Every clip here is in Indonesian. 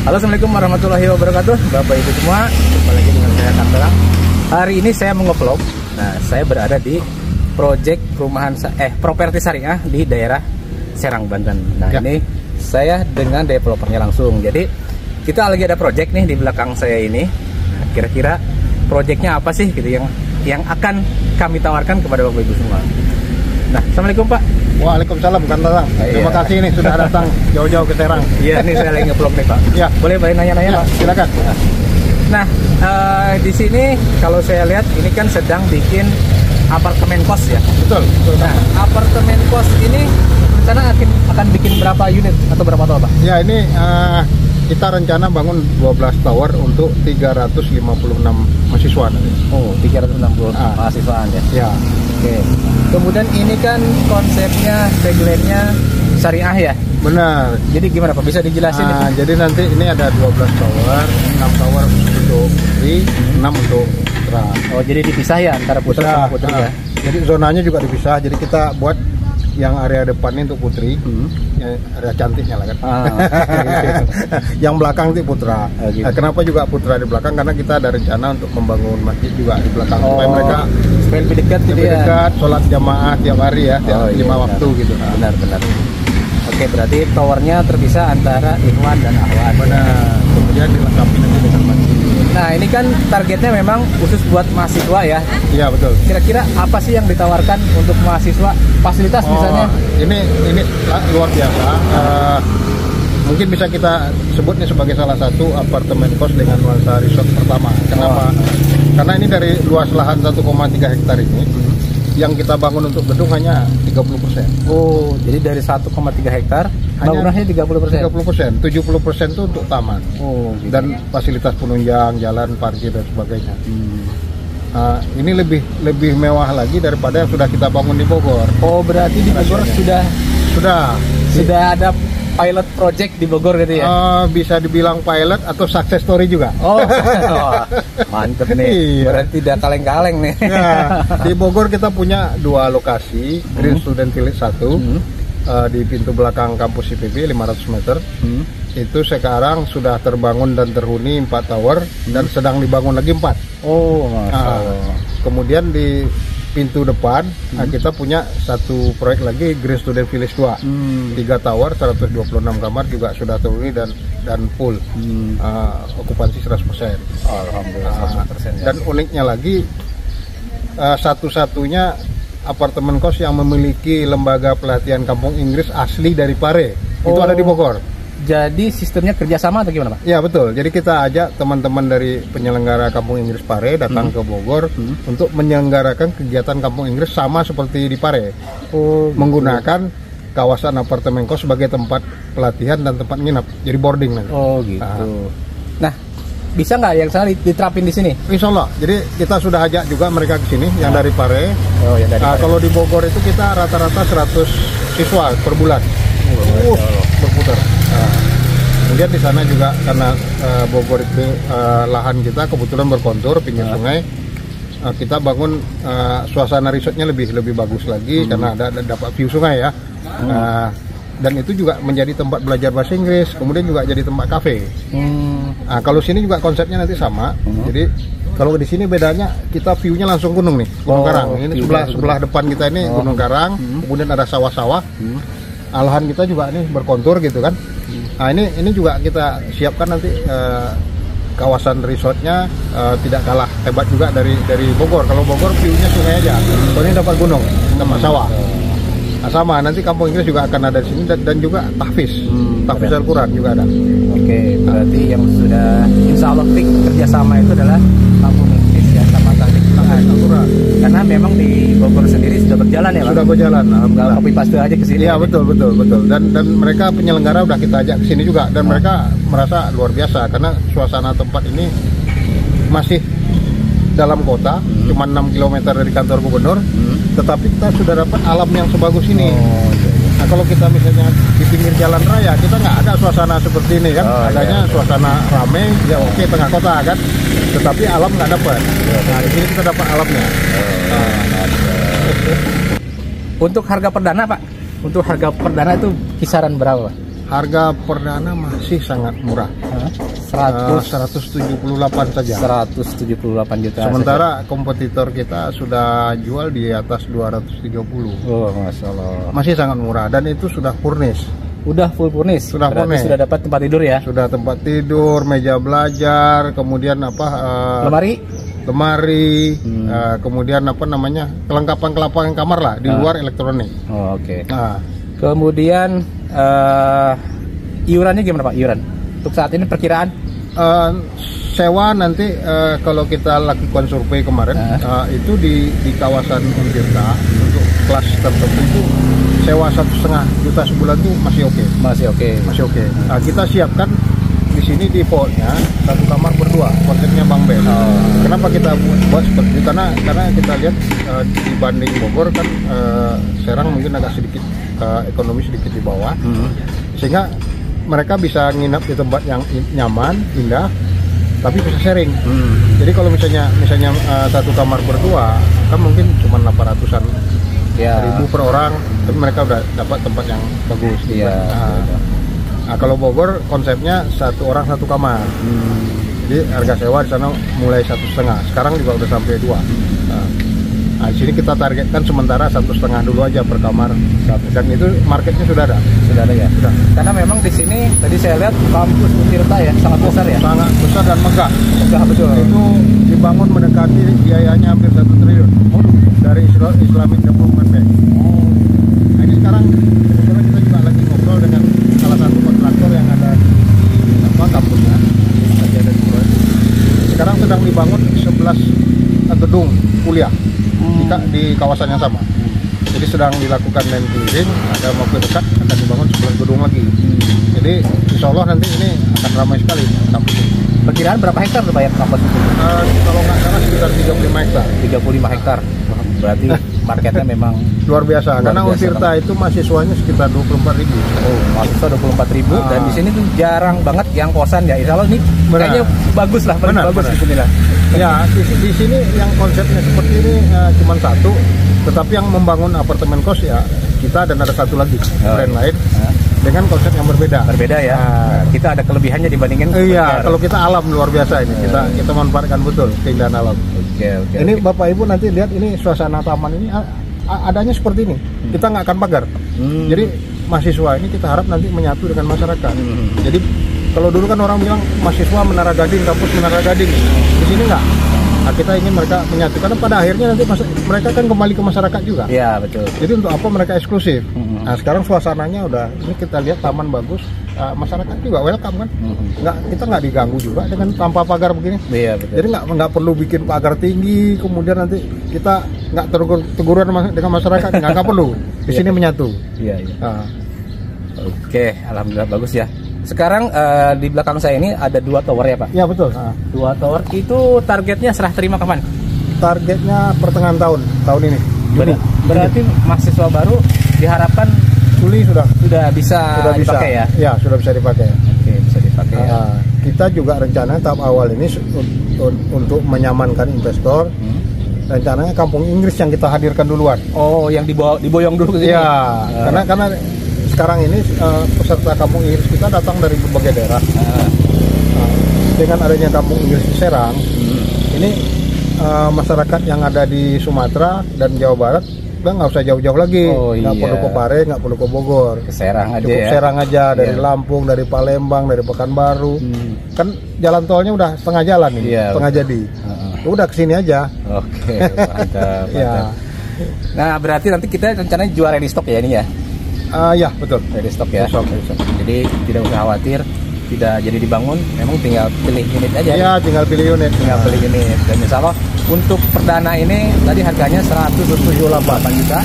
Halo, assalamualaikum warahmatullahi wabarakatuh, Bapak Ibu semua. Jumpa lagi dengan saya Kang Terang. Hari ini saya mau nge-vlog. Nah, saya berada di proyek perumahan properti syariah di daerah Serang, Banten. Nah, ini saya dengan developernya langsung. Jadi kita lagi ada proyek nih di belakang saya ini. Nah, kira-kira proyeknya apa sih gitu yang akan kami tawarkan kepada Bapak Ibu semua. Nah, assalamualaikum Pak. Waalaikumsalam, Kang Tatang. Terima kasih nih sudah datang jauh-jauh ke Serang. Iya, ini saya lagi nge-vlog nih Pak. Ya, boleh nanya-nanya Pak? Silakan. Nah, di sini kalau saya lihat ini kan sedang bikin apartemen kos ya. Betul. Nah, apartemen kos ini rencana akan bikin berapa unit atau berapa tower Pak? Ya, ini kita rencana bangun 12 tower untuk 356 mahasiswa nanti. Oh, 360 mahasiswaan ya. Ya. Oke. Kemudian ini kan konsepnya tagline-nya syariah ya. Benar. Jadi gimana Pak? Bisa dijelasin? Jadi nanti ini ada 12 tower, 6 tower untuk putri, 6 untuk putra. Oh, jadi dipisah ya antara putra sama putri ya. Jadi zonanya juga dipisah. Jadi kita buat yang area depannya untuk putri, area cantiknya lah kan. Yang belakang itu putra. Gitu. Nah, kenapa juga putra di belakang? Karena kita ada rencana untuk membangun masjid juga di belakang supaya mereka lebih dekat, sholat jamaah tiap hari ya, tiap 5 waktu gitu. Benar. Oke, berarti towernya terpisah antara Ikhwan dan Ahwan. Benar. Kemudian dilengkapi nanti dengan masjid. Nah, ini kan targetnya memang khusus buat mahasiswa ya. Iya, betul. Kira-kira apa sih yang ditawarkan untuk mahasiswa? Fasilitas misalnya? Ini luar biasa. Mungkin bisa kita sebutnya sebagai salah satu apartemen kos dengan nuansa resort pertama. Kenapa? Karena ini dari luas lahan 1,3 hektar ini, yang kita bangun untuk gedung hanya 30%. Oh, jadi dari 1,3 hektar bangunannya 30%? 30%, 70% itu untuk taman. Oh, gitu. Dan fasilitas penunjang, jalan, parkir dan sebagainya. Ini lebih mewah lagi daripada yang sudah kita bangun di Bogor. Oh, berarti di Bogor sudah ada pilot project di Bogor gitu ya? Bisa dibilang pilot atau success story juga. Oh, mantep nih. Iya. Berarti tidak kaleng-kaleng nih. Nah, di Bogor kita punya 2 lokasi, Green Student Village 1 di pintu belakang kampus IPB 500 meter. Itu sekarang sudah terbangun dan terhuni 4 tower dan sedang dibangun lagi 4. Oh, masalah. Kemudian di pintu depan kita punya satu proyek lagi, Green Student Village 2. 3 tower 126 kamar juga sudah terhuni dan full. Okupansi 100%. Alhamdulillah 100% ya. Dan uniknya lagi satu-satunya apartemen kos yang memiliki lembaga pelatihan kampung Inggris asli dari Pare. Itu ada di Bogor. Jadi sistemnya kerjasama atau gimana Pak? Ya, betul. Jadi kita ajak teman-teman dari penyelenggara kampung Inggris Pare datang ke Bogor untuk menyelenggarakan kegiatan kampung Inggris sama seperti di Pare. Menggunakan kawasan apartemen kos sebagai tempat pelatihan dan tempat nginap. Jadi boarding nanti. Oh gitu. Nah, bisa nggak yang sana diterapin di sini? Insya Allah. Jadi kita sudah ajak juga mereka ke sini yang dari Pare. Oh, yang dari Pare. Kalau di Bogor itu kita rata-rata 100 siswa per bulan. Berputar. Kemudian di sana juga karena Bogor itu lahan kita kebetulan berkontur pinggir sungai, kita bangun suasana resortnya lebih bagus lagi karena ada dapat view sungai ya. Dan itu juga menjadi tempat belajar bahasa Inggris, kemudian juga jadi tempat kafe. Kalau sini juga konsepnya nanti sama. Jadi kalau di sini bedanya kita view-nya langsung gunung nih, Gunung Karang. Ini sebelah depan kita ini Gunung Karang, kemudian ada sawah-sawah. Lahan kita juga nih berkontur gitu kan. Nah, ini juga kita siapkan nanti kawasan resortnya tidak kalah hebat juga dari Bogor. Kalau Bogor view-nya sungai aja, ini dapat gunung, tempat sawah. Nah, sama nanti kampung Inggris juga akan ada di sini dan juga tahfiz Al-Quran juga ada. Oke, berarti yang sudah insya Allah fix kerjasama itu adalah kampung Inggris ya sama tahfiz Al-Quran. Karena memang di Bogor sendiri sudah berjalan ya Pak? Sudah berjalan, alhamdulillah. Copy paste aja ke sini. Iya, betul. Dan mereka penyelenggara udah kita ajak ke sini juga dan mereka merasa luar biasa karena suasana tempat ini masih dalam kota, cuma 6 km dari kantor gubernur, tetapi kita sudah dapat alam yang sebagus ini. Nah, kalau kita misalnya di pinggir jalan raya, kita nggak ada suasana seperti ini kan, adanya suasana ramai, ya oke, tengah kota kan, tetapi alam nggak dapat. Nah, di sini kita dapat alamnya. Untuk harga perdana Pak, untuk harga perdana itu kisaran berapa Pak? Harga perdana masih sangat murah. 178 saja. 178 juta. Sementara kompetitor kita sudah jual di atas 230. Oh, Masya Allah. Masih sangat murah dan itu sudah furnish. Udah full furnish. Sudah berarti furnish. sudah dapat tempat tidur ya? Sudah tempat tidur, meja belajar, kemudian lemari, kemudian kelengkapan kamar lah di luar elektronik. Oh, oke. Nah, kemudian iurannya gimana Pak? Iuran untuk saat ini perkiraan? Sewa nanti kalau kita lakukan survei kemarin itu di kawasan Untirta untuk kelas tertentu itu sewa 1,5 juta sebulan tuh masih oke. Masih oke. Nah, kita siapkan di sini defaultnya 1 kamar berdua, konsepnya Bang Ben. Kenapa kita buat seperti itu? Karena kita lihat dibanding Bogor kan Serang mungkin agak sedikit ekonomi sedikit di bawah, sehingga mereka bisa nginap di tempat yang nyaman, indah, tapi bisa sharing. Jadi kalau misalnya 1 kamar berdua kan mungkin cuma 800-an ribu per orang, tapi mereka udah dapat tempat yang bagus. Nah, kalau Bogor konsepnya 1 orang 1 kamar. Jadi harga sewa di sana mulai 1,5. Sekarang juga udah sampai 2. Nah, di sini kita targetkan sementara 1,5 dulu aja per kamar. Dan itu marketnya sudah ada. Sudah ada ya? Sudah. Karena memang di sini tadi saya lihat kampus Untirta ya sangat besar ya. Sangat besar dan megah. Megah betul. Itu dibangun mendekati biayanya hampir 1 triliun dari Islamic Development Bank. Nah, ini sekarang kebetulan kita juga lagi ngobrol dengan salah satu kontraktor yang ada di kampusnya. Sekarang sedang dibangun 11 gedung kuliah di kawasan yang sama. Jadi sedang dilakukan land clearing, ada waktu dekat akan dibangun 11 gedung lagi. Jadi insya Allah nanti ini akan ramai sekali kampus ini. Perkiraan berapa hektar tuh Pak ya kampus itu? Kalau nggak salah sekitar 35 hektar. 35 hektar. Berarti marketnya memang luar biasa. Karena Untirta itu mahasiswanya sekitar 24.000. Oh, mahasiswa 24.000 dan di sini tuh jarang banget yang kosan ya. Insya Allah ini kayaknya bagus lah, bagus di sini lah. Ya, di sini yang konsepnya seperti ini cuma 1, tetapi yang membangun apartemen kos ya kita dan ada 1 lagi brand lain dengan konsep yang berbeda. Berbeda ya. Kita ada kelebihannya dibandingin. Iya, kalau kita alam luar biasa ini. Kita manfaatkan betul keindahan alam. Oke. Ini Bapak Ibu nanti lihat ini suasana taman ini adanya seperti ini. Kita nggak akan pagar. Jadi mahasiswa ini kita harap nanti menyatu dengan masyarakat. Jadi kalau dulu kan orang bilang mahasiswa Menara Gading, kampus Menara Gading. Di sini nggak. Nah, kita ingin mereka menyatu karena pada akhirnya nanti mereka kan kembali ke masyarakat juga. Iya, betul. Jadi untuk apa mereka eksklusif? Nah, sekarang suasananya udah ini kita lihat taman bagus, masyarakat juga welcome kan? Kita nggak diganggu juga dengan tanpa pagar begini. Iya, betul. Jadi nggak perlu bikin pagar tinggi, kemudian nanti kita nggak teguran dengan masyarakat, nggak perlu. Di sini menyatu. Iya. Oke, alhamdulillah bagus ya. Sekarang di belakang saya ini ada 2 tower ya Pak? Iya betul. 2 tower itu targetnya serah terima kapan? Targetnya pertengahan tahun ini. Berarti mahasiswa baru diharapkan Juli sudah bisa dipakai ya? Ya sudah bisa dipakai. Oke, bisa dipakai. Kita juga rencana tahap awal ini untuk menyamankan investor. Rencananya kampung Inggris yang kita hadirkan duluan. Oh, yang diboyong dulu ke sini? Iya, karena sekarang ini peserta kampung Inggris kita datang dari berbagai daerah. Dengan adanya kampung Inggris di Serang, ini masyarakat yang ada di Sumatera dan Jawa Barat nggak usah jauh-jauh lagi, nggak perlu ke Pare, nggak perlu ke Bogor, ke Serang aja. Cukup Serang aja dari Lampung, dari Palembang, dari Pekanbaru, kan jalan tolnya udah setengah jalan nih, setengah jadi, udah kesini aja. Oke, mantap. Nah berarti nanti kita rencananya jual ready stock ya ini ya? Ya betul, ready stock ya. Jadi tidak usah khawatir, tidak jadi dibangun, memang tinggal pilih unit aja. Iya, tinggal pilih unit. Dan insya Allah untuk perdana ini tadi harganya 178 juta,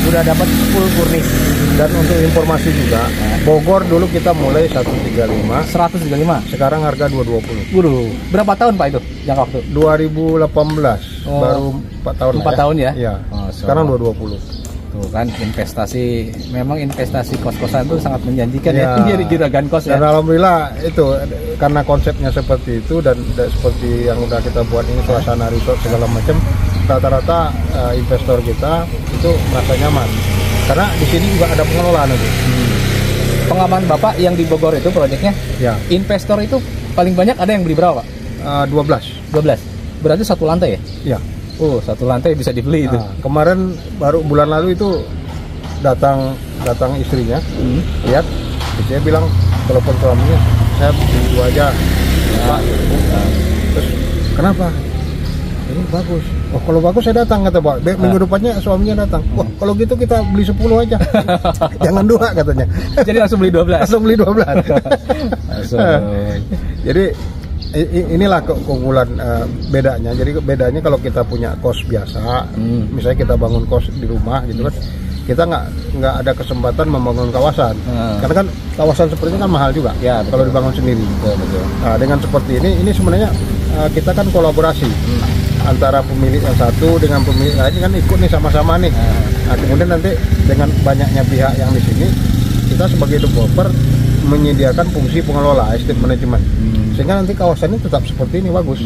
udah dapat full furnish. Dan untuk informasi juga, Bogor dulu kita mulai 135, sekarang harga 220. Waduh, berapa tahun Pak itu jangka waktu? 2018, baru 4 tahun. 4 tahun ya? Iya. Sekarang 220. Tuh kan memang investasi kos-kosan itu sangat menjanjikan ya, jadi juragan kos ya. Dan alhamdulillah itu karena konsepnya seperti itu dan seperti yang udah kita buat ini suasana resort segala macam, rata-rata investor kita itu merasa nyaman karena di sini juga ada pengelola nanti. Pengalaman Bapak yang di Bogor itu proyeknya, Ya. investor itu paling banyak ada yang beli berapa, Pak? 12. 12. Berarti satu lantai ya? Ya. Oh, satu lantai bisa dibeli itu. Kemarin baru bulan lalu itu datang istrinya, lihat, dia bilang telepon suaminya, saya beli 2 aja, Pak. Terus kenapa? Ini bagus. Oh, kalau bagus saya datang, kata Pak. Minggu depannya suaminya datang. Wah, kalau gitu kita beli 10 aja. Jangan 2, katanya. Jadi langsung beli 12. Langsung beli 12. Jadi inilah keunggulan bedanya. Jadi bedanya kalau kita punya kos biasa, misalnya kita bangun kos di rumah gitu kan, kita nggak ada kesempatan membangun kawasan, karena kan kawasan seperti ini kan mahal juga ya, kalau dibangun sendiri. Betul. Nah, dengan seperti ini sebenarnya kita kan kolaborasi antara pemilik yang satu dengan pemilik lain kan ikut nih sama-sama nih. Nah, kemudian nanti dengan banyaknya pihak yang di sini, kita sebagai developer menyediakan fungsi pengelola estate management, sehingga nanti kawasan ini tetap seperti ini bagus.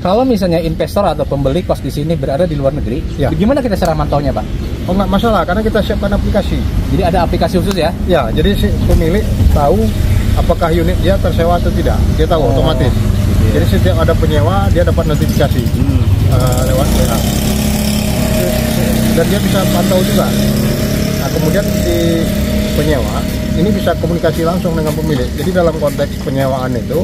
Kalau misalnya investor atau pembeli kos di sini berada di luar negeri, Ya. gimana kita cara mantaunya, Pak? Oh, nggak masalah, karena kita siapkan aplikasi. Jadi ada aplikasi khusus ya? Ya, jadi si pemilik tahu apakah unit dia tersewa atau tidak. Dia tahu otomatis. Gitu ya. Jadi setiap ada penyewa, dia dapat notifikasi lewat WA. Dan dia bisa pantau juga. Nah, kemudian si penyewa ini bisa komunikasi langsung dengan pemilik. Jadi dalam konteks penyewaan itu,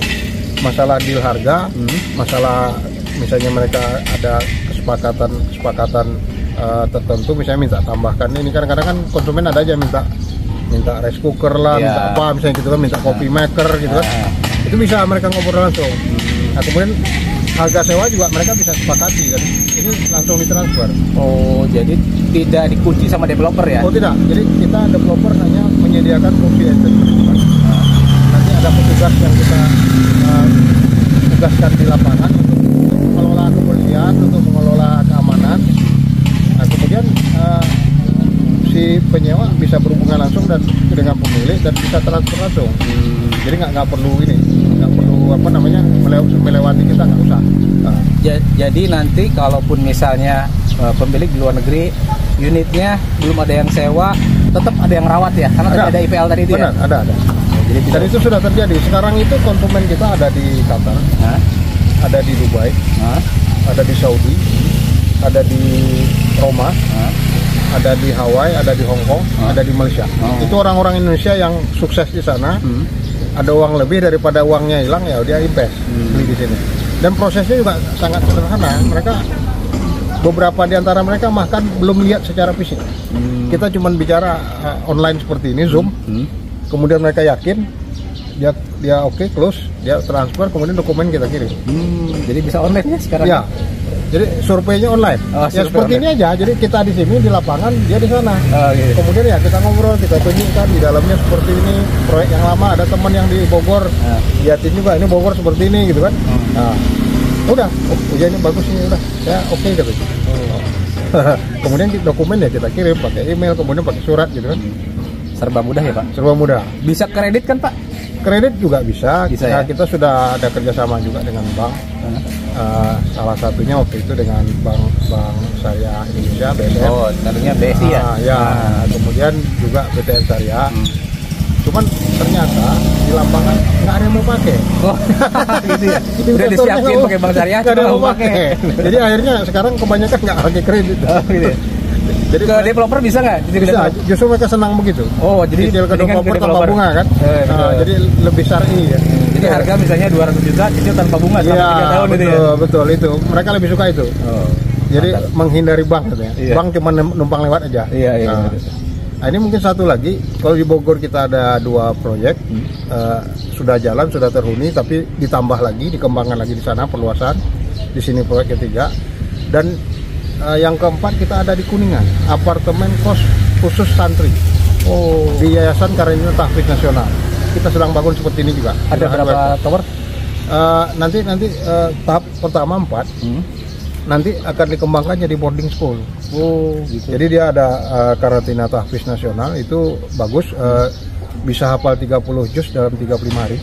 masalah deal harga, masalah misalnya mereka ada kesepakatan tertentu, misalnya minta tambahkan ini, kadang-kadang kan konsumen ada aja minta rice cooker lah, minta apa misalnya gitu kan, minta coffee maker gitu kan, itu bisa mereka ngobrol langsung. Nah, kemudian harga sewa juga mereka bisa sepakati kan, ini langsung ditransfer. Oh, jadi tidak dikunci sama developer ya? Oh tidak, jadi kita developer hanya menyediakan fungsi estate management. Nanti ada petugas yang kita tugaskan di lapangan untuk mengelola kebersihan, untuk mengelola keamanan. Nah, kemudian si penyewa bisa berhubungan langsung dengan pemilik dan bisa transfer langsung. Jadi nggak perlu melewati kita, nggak usah. Jadi nanti kalaupun misalnya pemilik di luar negeri unitnya belum ada yang sewa, tetap ada yang rawat ya, karena tadi ada IPL tadi itu. Benar, ya? ada. Jadi Dan itu sudah terjadi. Sekarang itu konsumen kita ada di Qatar, ada di Dubai, ada di Saudi, ada di Roma, ada di Hawaii, ada di Hong Kong, ada di Malaysia. Itu orang-orang Indonesia yang sukses di sana. Ada uang lebih daripada uangnya hilang, ya dia invest beli di sini. Dan prosesnya juga sangat sederhana. Beberapa di antara mereka bahkan belum lihat secara fisik. Kita cuma bicara online seperti ini, Zoom. Kemudian mereka yakin, dia oke, close, dia transfer, kemudian dokumen kita kirim. Jadi bisa online ya sekarang? Ya, jadi surveinya online. Ya seperti online. ini aja. Jadi kita di sini di lapangan, dia di sana. Gitu. Kemudian ya kita ngobrol, kita tunjukkan di dalamnya seperti ini. Proyek yang lama ada teman yang di Bogor, liatin juga ini Bogor seperti ini gitu kan. Nah, udah, ini bagus ini udah, saya oke gitu. Kemudian dokumen ya kita kirim pakai email, kemudian pakai surat gitu kan. Serba mudah ya, Pak? Serba mudah. Bisa kredit kan, Pak? Kredit juga bisa. Ya? Kita sudah ada kerjasama juga dengan bank. Salah satunya waktu itu dengan Bank Syariah Indonesia, BSM. Oh, tadinya BSI ya? Ya. Kemudian juga BTN Syariah. Cuman ternyata di lapangan nggak ada yang mau pakai. Oh, gitu ya? Udah disiapin pakai Bank Syariah, nggak ada yang mau pakai. Jadi akhirnya sekarang kebanyakan nggak pakai kredit. Oh, gitu ya? Jadi ke developer bisa nggak? Bisa, justru mereka senang begitu. Oh, jadi cicil ke developer tanpa bunga kan? Jadi lebih syar'i ya. Jadi harga misalnya 200 juta, cicil tanpa bunga selama 3 tahun betul, itu ya? Betul, itu. Mereka lebih suka itu. Jadi menghindari bank katanya. Bank cuma numpang lewat aja. Iya. Nah, ini mungkin satu lagi, kalau di Bogor kita ada 2 proyek, sudah jalan, sudah terhuni, tapi ditambah lagi, dikembangkan lagi di sana, perluasan. Di sini proyek ketiga. Dan yang keempat kita ada di Kuningan, apartemen kos khusus santri. Di Yayasan Karantina Tahfiz Nasional. Kita sedang bangun seperti ini juga. Ada berapa tower? Nanti tahap pertama 4. Nanti akan dikembangkan jadi boarding school. Gitu. Jadi dia ada Karantina Tahfiz Nasional, itu bagus, bisa hafal 30 juz dalam 35 hari.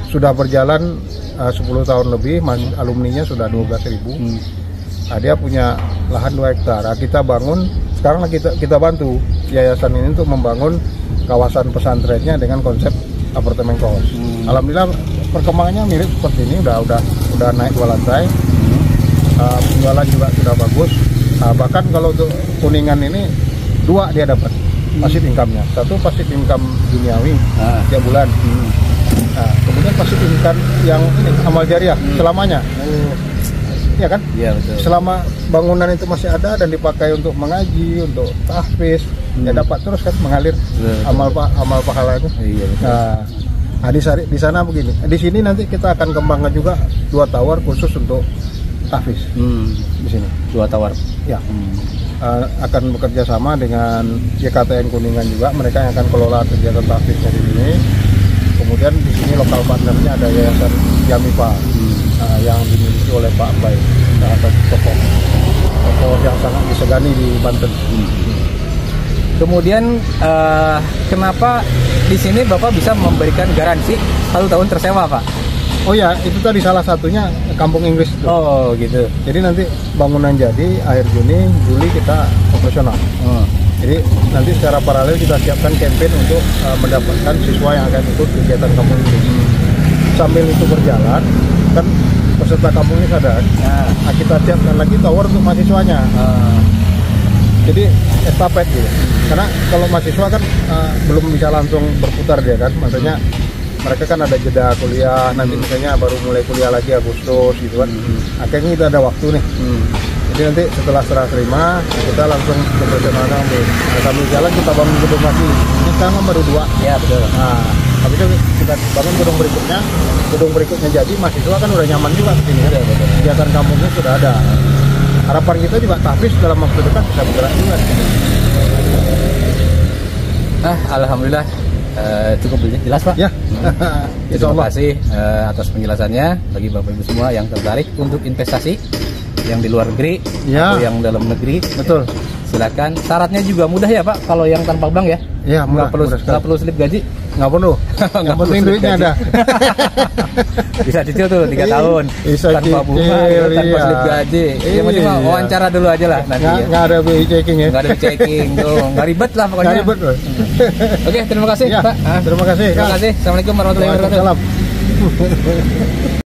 Sudah berjalan 10 tahun lebih, alumninya sudah 12.000. Nah, dia punya lahan 2 hektar. Kita bangun sekarang kita bantu yayasan ini untuk membangun kawasan pesantrennya dengan konsep apartemen kos. Alhamdulillah perkembangannya mirip seperti ini, udah naik 2 lantai. Penjualan juga sudah bagus. Bahkan kalau untuk Kuningan ini 2 dia dapat passive income-nya. Satu passive income duniawi tiap bulan. Kemudian passive income yang ini amal jariah selamanya. Ya kan? Iya, betul. Selama bangunan itu masih ada dan dipakai untuk mengaji, untuk tahfiz, ya dapat terus kan mengalir amal pahala itu. Iya, betul. Nah, di sana begini. Di sini nanti kita akan kembangkan juga 2 tower khusus untuk tahfiz. Di sini 2 tower. Ya. Akan bekerja sama dengan YKTN Kuningan juga. Mereka yang akan kelola kegiatan tahfiznya di sini. Kemudian di sini lokal partnernya ada Yayasan Jamipa yang dimiliki oleh Pak Bay, salah satu tokoh yang sangat disegani di Banten. Kemudian kenapa di sini Bapak bisa memberikan garansi 1 tahun tersewa, Pak? Oh ya, itu tadi salah satunya Kampung Inggris itu. Oh gitu. Jadi nanti bangunan jadi akhir Juni, Juli kita operasional. Jadi nanti secara paralel kita siapkan campaign untuk mendapatkan siswa yang akan ikut kegiatan Kampung Inggris. Sambil itu berjalan, kan peserta kampung ini sadar, kita siapkan lagi tower untuk mahasiswanya. Jadi estafet gitu. Karena kalau mahasiswa kan belum bisa langsung berputar dia kan, maksudnya mereka kan ada jeda kuliah, nanti misalnya baru mulai kuliah lagi Agustus gitu kan. Akhirnya kita ada waktu nih. Jadi nanti setelah serah terima kita langsung operasionalkan. Sambil jalan kita bangun gedung lagi. Ini sekarang baru 2. Iya betul. Nah, habis itu kita bangun gedung berikutnya. Gedung berikutnya jadi mahasiswa kan udah nyaman juga di sini. Ya. Kegiatan kampungnya sudah ada. Harapan kita juga tahfiz dalam waktu dekat bisa bergerak juga. Alhamdulillah cukup jelas, Pak. Ya. Terima kasih atas penjelasannya bagi Bapak Ibu semua yang tertarik untuk investasi yang di luar negeri atau yang dalam negeri. Betul. Silakan. Syaratnya juga mudah ya, Pak. Kalau yang tanpa bank ya? Iya, nggak perlu slip gaji. Nggak perlu. Yang penting duitnya ada. Bisa cicil tuh 3 tahun. Bisa tanpa bunga, tanpa slip gaji. Yang penting wawancara dulu aja lah nanti. Nggak ada BI checking ya. Nggak ada BI checking tuh. Nggak ribet lah pokoknya. Nggak ribet loh. Oke, terima kasih, Pak. Terima kasih. Terima kasih. Assalamualaikum warahmatullahi wabarakatuh. Waalaikumsalam.